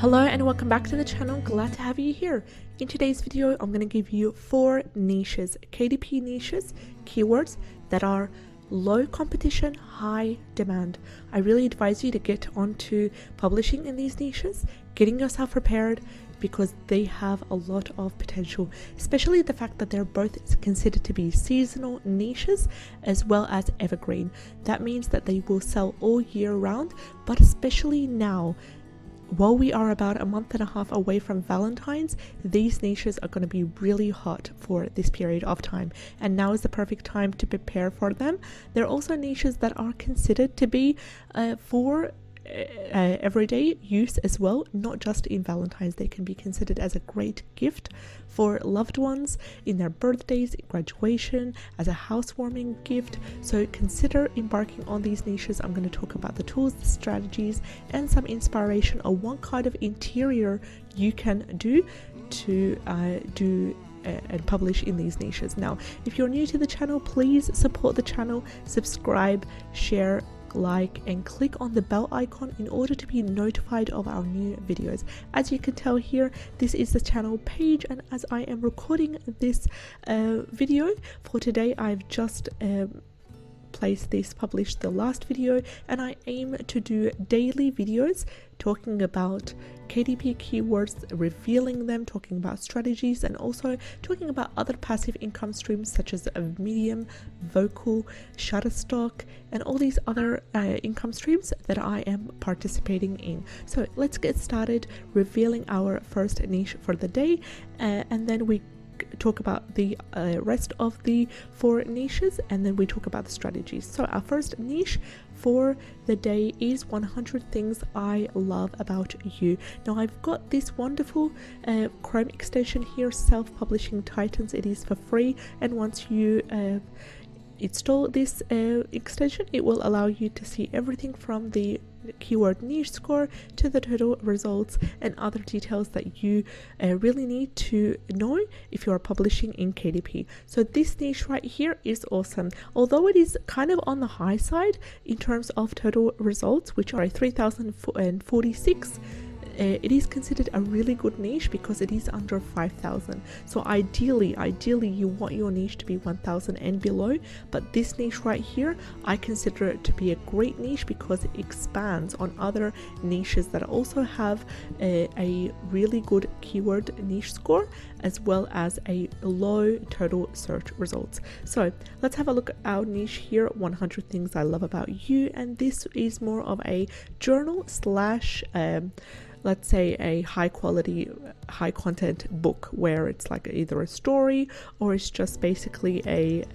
Hello and welcome back to the channel. Glad to have you here. In today's video, I'm going to give you 4 niches, KDP niches, keywords that are low competition, high demand. I really advise you to get onto publishing in these niches, getting yourself prepared because they have a lot of potential, especially the fact that they're both considered to be seasonal niches as well as evergreen. That means that they will sell all year round, but especially now, while we are about a month and a half away from Valentine's, these niches are going to be really hot for this period of time, and now is the perfect time to prepare for them. There are also niches that are considered to be for everyday use as well, not just in Valentine's. They can be considered as a great gift for loved ones in their birthdays, graduation, as a housewarming gift. So consider embarking on these niches. I'm going to talk about the tools, the strategies, and some inspiration on what kind of interior you can do to and publish in these niches. Now, if you're new to the channel, please support the channel, subscribe, share, like, and click on the bell icon in order to be notified of our new videos. As you can tell here, this is the channel page, and as I am recording this video for today, I've just published the last video, and I aim to do daily videos talking about KDP keywords, revealing them, talking about strategies, and also talking about other passive income streams such as Medium, Vocal, Shutterstock, and all these other income streams that I am participating in. So let's get started revealing our first niche for the day, and then we talk about the rest of the 4 niches, and then we talk about the strategies. So our first niche for the day is 100 things I love about you. Now I've got this wonderful Chrome extension here, Self-Publishing Titans. It is for free, and once you install this extension, it will allow you to see everything from the keyword niche score to the total results and other details that you really need to know if you are publishing in KDP. So this niche right here is awesome. Although it is kind of on the high side in terms of total results, which are 3,046, it is considered a really good niche because it is under 5,000. So ideally you want your niche to be 1,000 and below, but this niche right here, I consider it to be a great niche because it expands on other niches that also have a really good keyword niche score as well as a low total search results. So let's have a look at our niche here, 100 things I love about you, and this is more of a journal slash let's say a high quality, high content book where it's like either a story or it's just basically a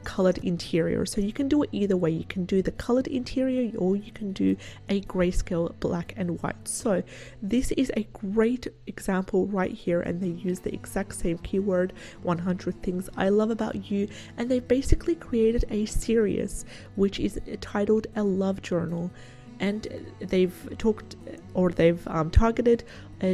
colored interior. So you can do it either way. You can do the colored interior or you can do a grayscale black and white. So this is a great example right here, and they use the exact same keyword, 100 things I love about you, and they basically created a series which is titled A Love Journal. And they've targeted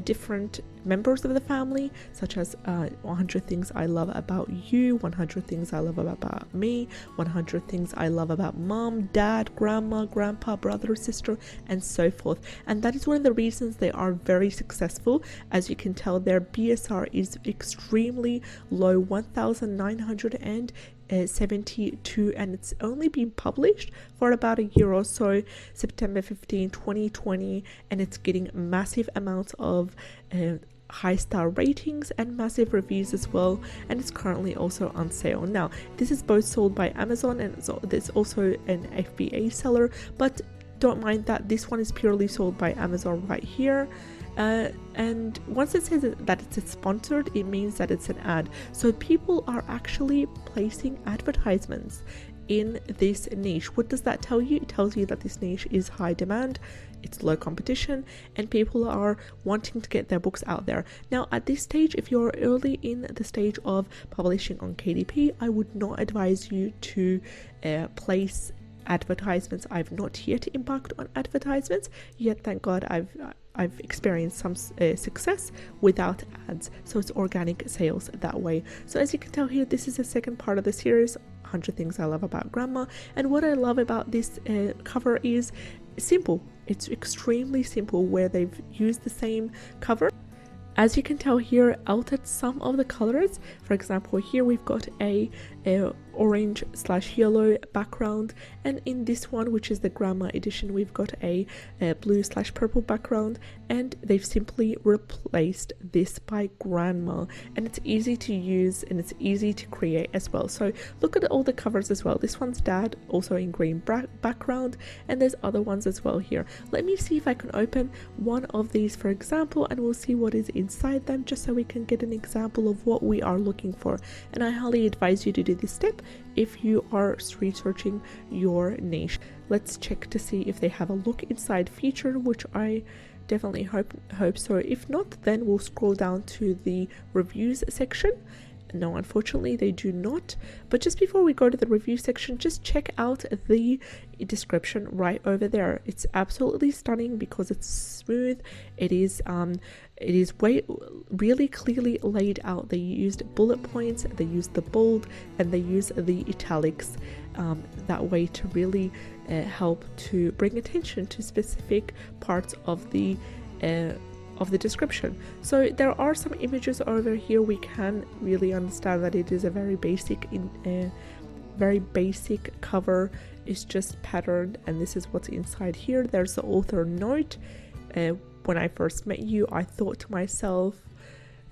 different members of the family, such as 100 things I love about you, 100 things I love about me, 100 things I love about mom, dad, grandma, grandpa, brother, sister, and so forth. And that is one of the reasons they are very successful. As you can tell, their BSR is extremely low, 1,972, and it's only been published for about a year or so, September 15, 2020, and it's getting massive amounts of high star ratings and massive reviews as well, and it's currently also on sale. Now this is both sold by Amazon and there's also an FBA seller, but don't mind that, this one is purely sold by Amazon right here. And once it says that it's sponsored, it means that it's an ad. So people are actually placing advertisements in this niche. What does that tell you? It tells you that this niche is high demand, it's low competition, and people are wanting to get their books out there. Now at this stage, if you're early in the stage of publishing on KDP, I would not advise you to place advertisements. I've not yet embarked on advertisements yet, thank God. I've experienced some success without ads, so it's organic sales that way. So as you can tell here, this is the second part of the series, 100 things I love about grandma, and what I love about this cover is simple. It's extremely simple where they've used the same cover. As you can tell here, altered some of the colors. For example, here we've got a orange/yellow background, and in this one, which is the grandma edition, we've got a blue/purple background, and they've simply replaced this by grandma, and it's easy to use and it's easy to create as well. So look at all the covers as well. This one's dad, also in green background, and there's other ones as well here. Let me see if I can open one of these, for example, and we'll see what is inside them, just so we can get an example of what we are looking for. And I highly advise you to do this step if you are researching your niche. Let's check to see if they have a look inside feature, which I definitely hope so. If not, then we'll scroll down to the reviews section. No, unfortunately they do not. But just before we go to the review section, just check out the description right over there. It's absolutely stunning because it's smooth. It is really clearly laid out. They used bullet points, they used the bold, and they used the italics that way to really help to bring attention to specific parts of the description. So there are some images over here. We can really understand that it is a very basic cover. It's just patterned, and this is what's inside here. There's the author note. When I first met you, I thought to myself,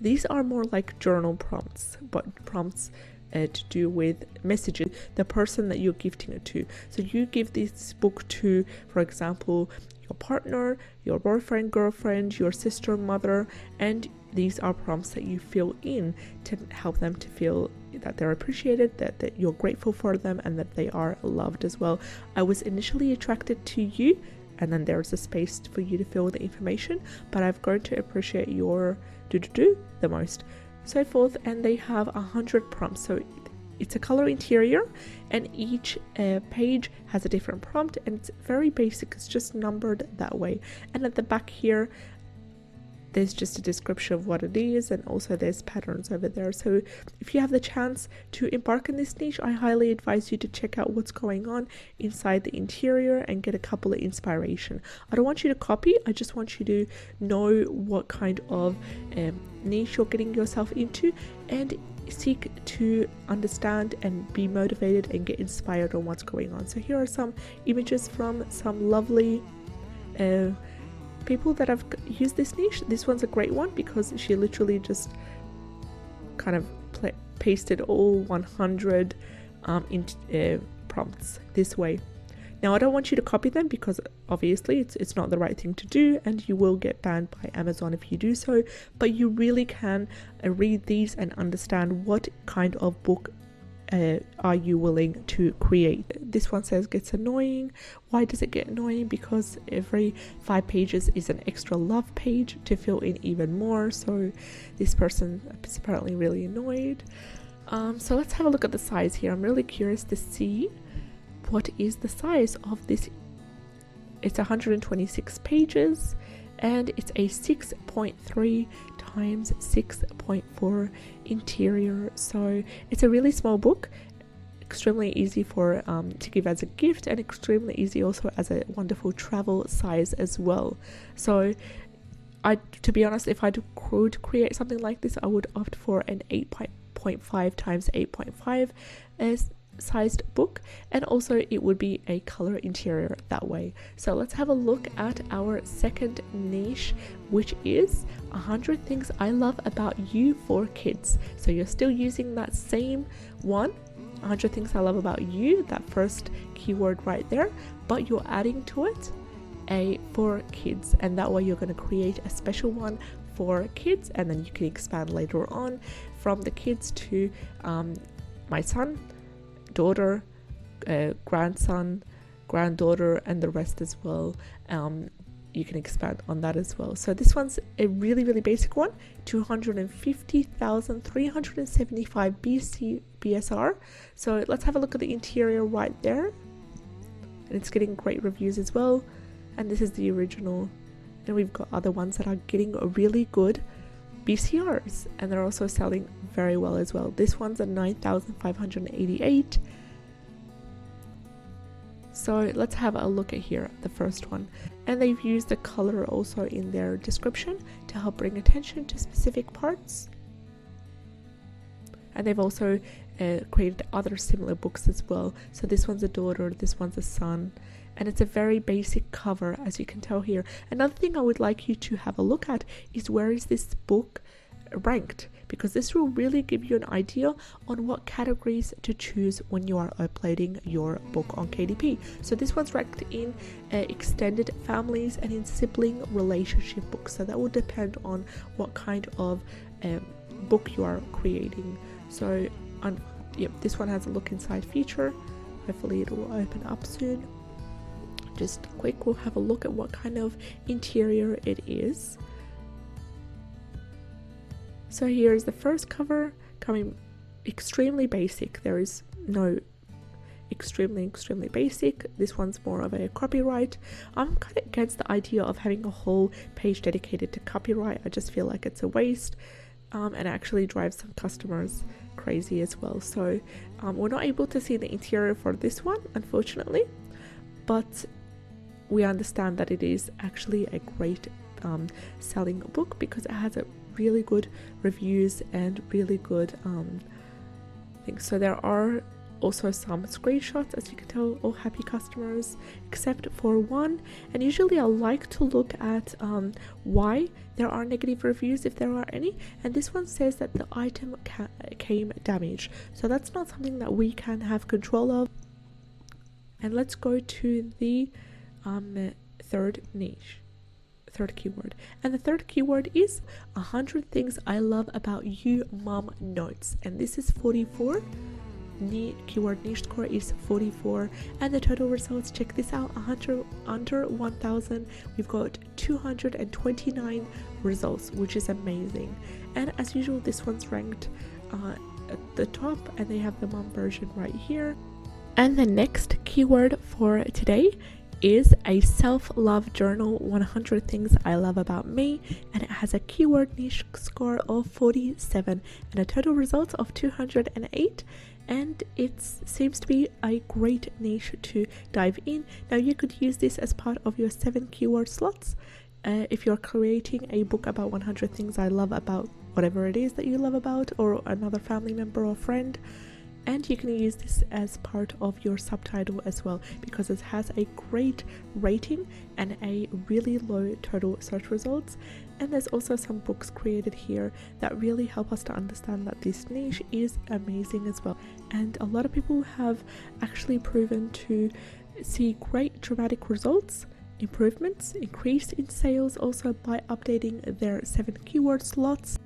these are more like journal prompts, but prompts to do with messages, the person that you're gifting it to. So you give this book to, for example, your partner, your boyfriend, girlfriend, your sister, mother, and these are prompts that you fill in to help them to feel that they're appreciated, that you're grateful for them, and that they are loved as well. I was initially attracted to you, and then there's a space for you to fill the information, but I've grown to appreciate your the most, so forth. And they have 100 prompts, so it's a color interior, and each page has a different prompt, and it's very basic. It's just numbered that way. And at the back here, there's just a description of what it is, and also there's patterns over there. So if you have the chance to embark in this niche, I highly advise you to check out what's going on inside the interior and get a couple of inspiration. I don't want you to copy, I just want you to know what kind of niche you're getting yourself into, and seek to understand and be motivated and get inspired on what's going on. So here are some images from some lovely people that have used this niche. This one's a great one because she literally just kind of pasted all 100 prompts this way. Now I don't want you to copy them because obviously it's not the right thing to do, and you will get banned by Amazon if you do so, but you really can read these and understand what kind of book are you willing to create. This one says gets annoying. Why does it get annoying? Because every 5 pages is an extra love page to fill in even more. So this person is apparently really annoyed. So let's have a look at the size here. I'm really curious to see what is the size of this. It's 126 pages, and it's a 6.3 times 6.4 interior. So it's a really small book, extremely easy for to give as a gift, and extremely easy also as a wonderful travel size as well. So to be honest, if I could create something like this, I would opt for an 8.5 times 8.5 sized book, and also it would be a color interior that way. So let's have a look at our second niche, which is 100 things I love about you for kids. So you're still using that same one, 100 things I love about you, that first keyword right there, but you're adding to it a for kids, and that way you're going to create a special one for kids, and then you can expand later on from the kids to my son, daughter, grandson, granddaughter, and the rest as well. You can expand on that as well. So this one's a really basic one, 250,375 BSR. So let's have a look at the interior right there, and it's getting great reviews as well. And this is the original, and we've got other ones that are getting really good BCRs, and they're also selling very well as well. This one's at 9,588. So let's have a look at here, the first one. And they've used the color also in their description to help bring attention to specific parts. And they've also created other similar books as well. So this one's a daughter, this one's a son, and it's a very basic cover, as you can tell here. Another thing I would like you to have a look at is where is this book ranked, because this will really give you an idea on what categories to choose when you are uploading your book on KDP. So this one's ranked in extended families and in sibling relationship books, so that will depend on what kind of book you are creating. So this one has a look inside feature. Hopefully it will open up soon. Just quick, we'll have a look at what kind of interior it is. So here's the first cover, coming extremely basic. There is no extremely basic. This one's more of a copyright. I'm kind of against the idea of having a whole page dedicated to copyright. I just feel like it's a waste, and actually drives some customers crazy as well. So we're not able to see the interior for this one, unfortunately, but we understand that it is actually a great selling book because it has a really good reviews and really good things. So there are also some screenshots, as you can tell, all happy customers except for one. And usually I like to look at why there are negative reviews, if there are any, and this one says that the item came damaged, so that's not something that we can have control of. And let's go to the third keyword, and the third keyword is 100 things I love about you, mom notes, and this is 44. Keyword niche score is 44, and the total results, check this out, under 1000 we've got 229 results, which is amazing. And as usual, this one's ranked at the top, and they have the mom version right here. And the next keyword for today is a self-love journal, 100 things I love about me, and it has a keyword niche score of 47 and a total results of 208, and it seems to be a great niche to dive in. Now you could use this as part of your 7 keyword slots if you're creating a book about 100 things I love about whatever it is that you love about, or another family member or friend. And you can use this as part of your subtitle as well, because it has a great rating and a really low total search results. And there's also some books created here that really help us to understand that this niche is amazing as well. And a lot of people have actually proven to see great dramatic results, improvements, increase in sales also by updating their 7 keyword slots.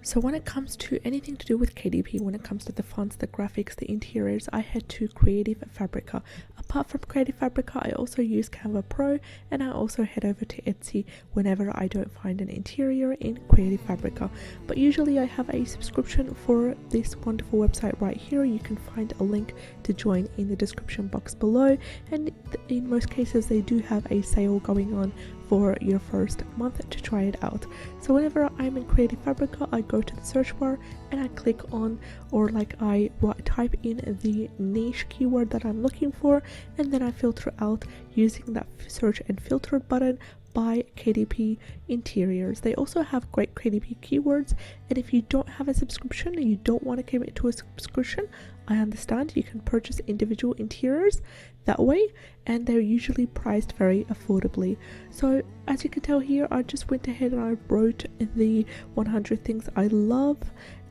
So when it comes to anything to do with KDP, when it comes to the fonts, the graphics, the interiors, I head to Creative Fabrica. Apart from Creative Fabrica, I also use Canva Pro, and I also head over to Etsy whenever I don't find an interior in Creative Fabrica. But usually I have a subscription for this wonderful website right here. You can find a link to join in the description box below, and in most cases they do have a sale going on for your first month to try it out. So whenever I'm in Creative Fabrica, I go to the search bar and I click on, or I type in the niche keyword that I'm looking for, and then I filter out using that search and filter button by KDP interiors. They also have great KDP keywords, and if you don't have a subscription and you don't want to commit to a subscription, I understand. You can purchase individual interiors that way, and they're usually priced very affordably. So as you can tell here, I just went ahead and I wrote the 100 things I love,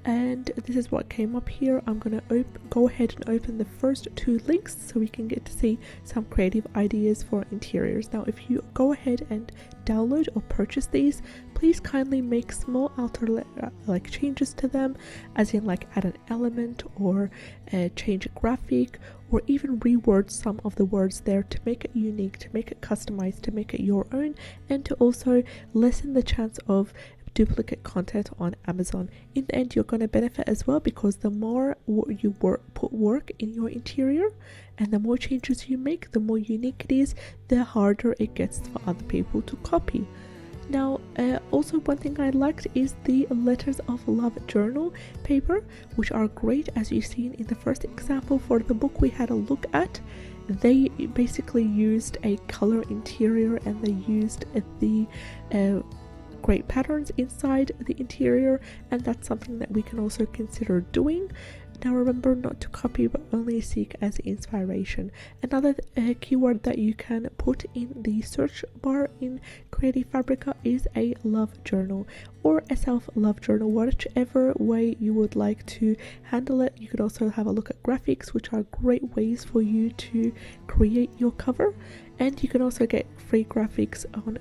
and this is what came up here. I'm gonna go ahead and open the first 2 links so we can get to see some creative ideas for interiors. Now if you go ahead and download or purchase these, please kindly make small changes to them, as in add an element or change a graphic, or even reword some of the words there to make it unique, to make it customized, to make it your own, and to also lessen the chance of duplicate content on Amazon. In the end, you're going to benefit as well, because the more you put work in your interior and the more changes you make, the more unique it is, the harder it gets for other people to copy. Now also one thing I liked is the letters of love journal paper, which are great, as you've seen in the first example for the book we had a look at. they basically used a color interior, and they used the great patterns inside the interior, and that's something that we can also consider doing. Now remember not to copy, but only seek as inspiration. Another keyword that you can put in the search bar in Creative Fabrica is a love journal or a self-love journal, whichever way you would like to handle it. You could also have a look at graphics, which are great ways for you to create your cover. And you can also get free graphics on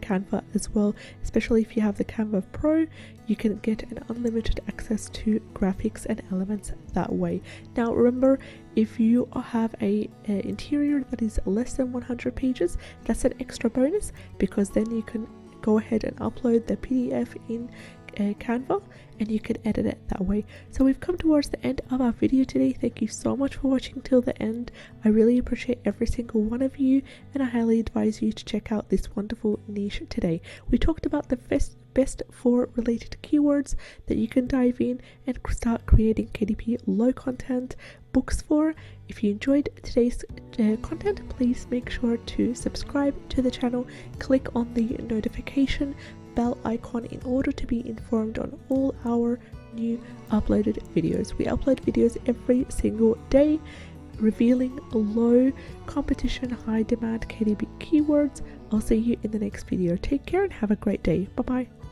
Canva as well, especially if you have the Canva Pro. You can get an unlimited access to graphics and elements that way. Now remember, if you have a interior that is less than 100 pages, that's an extra bonus, because then you can go ahead and upload the PDF in Canva, and you can edit it that way. So we've come towards the end of our video today. Thank you so much for watching till the end. I really appreciate every single one of you, and I highly advise you to check out this wonderful niche today. We talked about the best 4 related keywords that you can dive in and start creating KDP low content books for. If you enjoyed today's content, please make sure to subscribe to the channel, click on the notification bell icon in order to be informed on all our new uploaded videos. We upload videos every single day revealing low competition, high demand KDP keywords. I'll see you in the next video. Take care and have a great day. Bye bye.